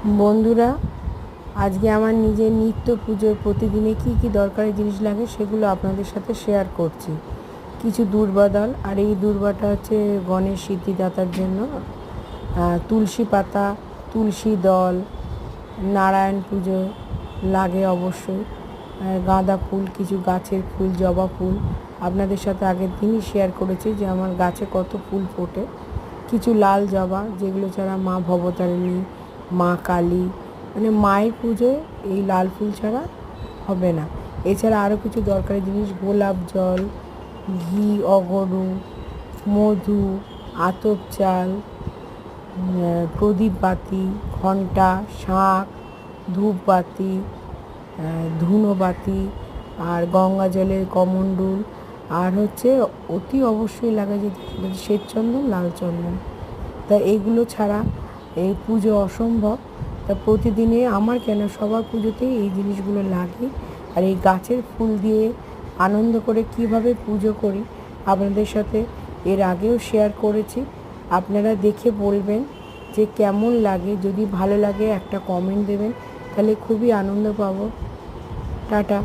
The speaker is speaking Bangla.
বন্ধুরা, আজকে আমার নিজের নিত্য পুজোর প্রতিদিনে কি কি দরকারি জিনিস লাগে সেগুলো আপনাদের সাথে শেয়ার করছি। কিছু দুর্বাদল, আর এই দুর্বাটা হচ্ছে গণেশ সিদ্ধিদাতার জন্য। তুলসী পাতা, তুলসী দল, নারায়ণ পুজো লাগে অবশ্যই। গাঁদা ফুল, কিছু গাছের ফুল, জবা ফুল আপনাদের সাথে আগের দিনই শেয়ার করেছি যে আমার গাছে কত ফুল ফোটে। কিছু লাল জবা, যেগুলো ছাড়া মা ভবতারিণী, মা কালী, মানে মায়ের পুজোয় এই লাল ফুল ছাড়া হবে না। এছাড়া আরও কিছু দরকারি জিনিস: গোলাপ জল, ঘি, অগরু, মধু, আতপ চাল, প্রদীপ বাতি, ঘণ্টা, শাঁখ, ধূপবাতি, ধুনোবাতি, আর গঙ্গা জলের কমণ্ডল, আর হচ্ছে অতি অবশ্যই লাগে যে শ্বেতচন্দন, লাল চন্দন। তা এইগুলো ছাড়া এই পুজো অসম্ভব। তা প্রতিদিনে আমার কেন, সবার পুজোতেই এই জিনিসগুলো লাগে। আর এই গাছের ফুল দিয়ে আনন্দ করে কিভাবে পুজো করি আপনাদের সাথে এর আগেও শেয়ার করেছি। আপনারা দেখে বলবেন যে কেমন লাগে। যদি ভালো লাগে একটা কমেন্ট দেবেন, তাহলে খুবই আনন্দ পাবো। টাটা।